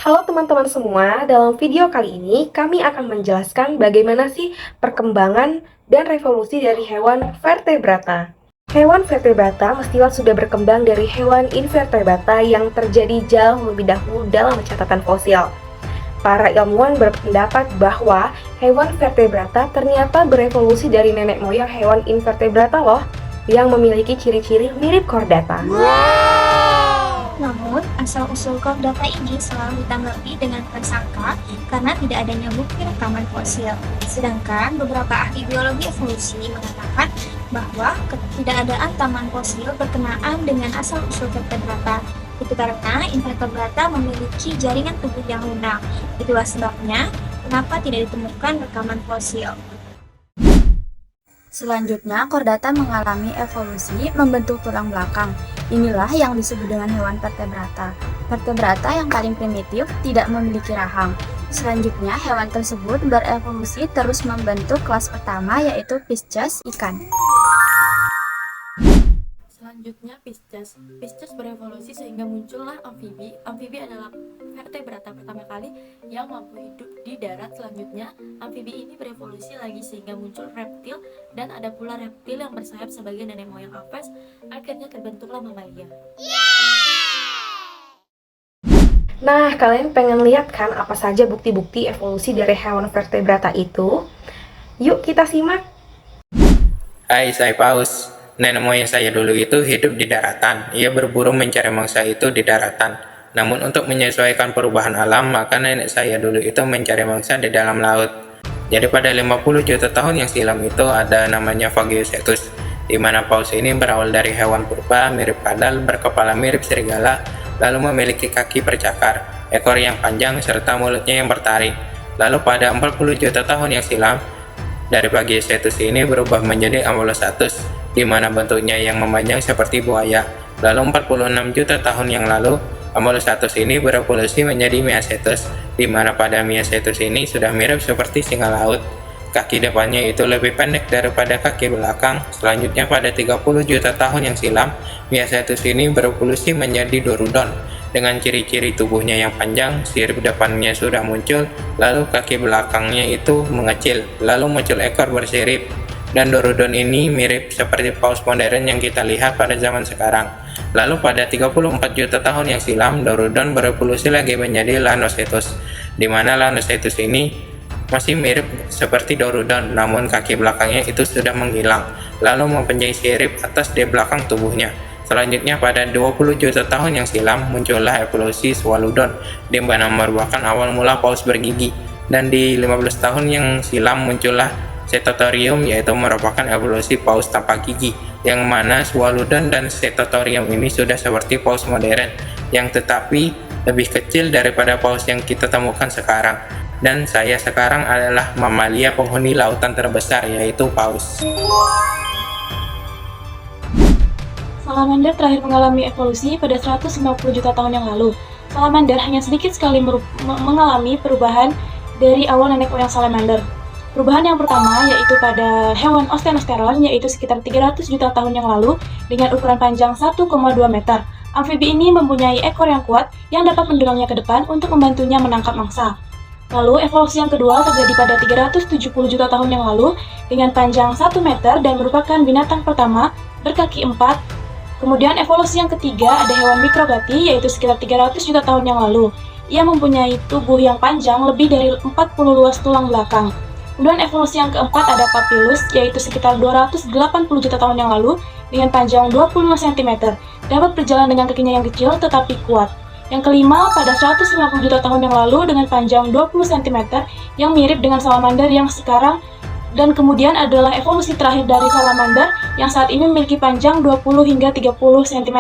Halo teman-teman semua, dalam video kali ini kami akan menjelaskan bagaimana sih perkembangan dan revolusi dari hewan vertebrata. Hewan vertebrata mestilah sudah berkembang dari hewan invertebrata yang terjadi jauh lebih dahulu dalam catatan fosil. Para ilmuwan berpendapat bahwa hewan vertebrata ternyata berevolusi dari nenek moyang hewan invertebrata loh, yang memiliki ciri-ciri mirip chordata. Namun, asal-usul chordata ini selalu ditanggapi dengan prasangka karena tidak adanya bukti rekaman fosil. Sedangkan beberapa ahli biologi evolusi mengatakan bahwa ketidakadaan taman fosil berkenaan dengan asal-usul vertebrata. Itu karena invertebrata memiliki jaringan tubuh yang lunak. Itulah sebabnya kenapa tidak ditemukan rekaman fosil. Selanjutnya, chordata mengalami evolusi membentuk tulang belakang. Inilah yang disebut dengan hewan vertebrata. Vertebrata yang paling primitif tidak memiliki rahang. Selanjutnya, hewan tersebut berevolusi terus membentuk kelas pertama yaitu Pisces, ikan. Selanjutnya Pisces. Pisces berevolusi sehingga muncullah amfibi. Amfibi adalah vertebrata pertama kali yang mampu hidup di darat. Selanjutnya, amfibi ini berevolusi lagi sehingga muncul reptil, dan ada pula reptil yang bersayap sebagai nenek moyang Aves. Akhirnya terbentuklah mamalia. Nah, kalian pengen lihat kan apa saja bukti-bukti evolusi dari hewan vertebrata itu? Yuk kita simak. Hai, saya Paus. Nenek moyang saya dulu itu hidup di daratan. Ia berburu mencari mangsa itu di daratan. Namun untuk menyesuaikan perubahan alam, maka nenek saya dulu itu mencari mangsa di dalam laut. Jadi pada 50 juta tahun yang silam itu ada namanya Phagiocetus, di mana paus ini berawal dari hewan purba mirip kadal, berkepala mirip serigala, lalu memiliki kaki bercakar, ekor yang panjang, serta mulutnya yang bertaring. Lalu pada 40 juta tahun yang silam, dari Phagiocetus ini berubah menjadi Ambulosaurus, di mana bentuknya yang memanjang seperti buaya. Lalu 46 juta tahun yang lalu, Ambulosaurus ini berevolusi menjadi Maiacetus, di mana pada Maiacetus ini sudah mirip seperti singa laut. Kaki depannya itu lebih pendek daripada kaki belakang. Selanjutnya pada 30 juta tahun yang silam, Maiacetus ini berevolusi menjadi Dorudon, dengan ciri-ciri tubuhnya yang panjang, sirip depannya sudah muncul, lalu kaki belakangnya itu mengecil, lalu muncul ekor bersirip. Dan Dorudon ini mirip seperti paus modern yang kita lihat pada zaman sekarang. Lalu pada 34 juta tahun yang silam, Dorudon berevolusi lagi menjadi Lanocetus, di mana Lanocetus ini masih mirip seperti Dorudon, namun kaki belakangnya itu sudah menghilang, lalu mempunyai sirip atas di belakang tubuhnya. Selanjutnya pada 20 juta tahun yang silam, muncullah evolusi Swalodon, di mana merupakan awal mula paus bergigi. Dan di 15 tahun yang silam muncullah Cetatorium, yaitu merupakan evolusi paus tanpa gigi, yang mana Swalodon dan Cetatorium ini sudah seperti paus modern, yang tetapi lebih kecil daripada paus yang kita temukan sekarang. Dan saya sekarang adalah mamalia penghuni lautan terbesar, yaitu paus. Salamander terakhir mengalami evolusi pada 150 juta tahun yang lalu. Salamander hanya sedikit sekali mengalami perubahan dari awal nenek moyang salamander. Perubahan yang pertama yaitu pada hewan Ostenosteron, yaitu sekitar 300 juta tahun yang lalu dengan ukuran panjang 1,2 meter. Amfibi ini mempunyai ekor yang kuat yang dapat mendorongnya ke depan untuk membantunya menangkap mangsa. Lalu evolusi yang kedua terjadi pada 370 juta tahun yang lalu dengan panjang 1 meter dan merupakan binatang pertama berkaki 4. Kemudian evolusi yang ketiga ada hewan mikrogati, yaitu sekitar 300 juta tahun yang lalu. Ia mempunyai tubuh yang panjang lebih dari 40 luas tulang belakang. Kemudian evolusi yang keempat ada Papilus, yaitu sekitar 280 juta tahun yang lalu dengan panjang 25 cm. Dapat berjalan dengan kakinya yang kecil tetapi kuat. Yang kelima pada 150 juta tahun yang lalu dengan panjang 20 cm yang mirip dengan salamander yang sekarang. Dan kemudian adalah evolusi terakhir dari salamander yang saat ini memiliki panjang 20 hingga 30 cm.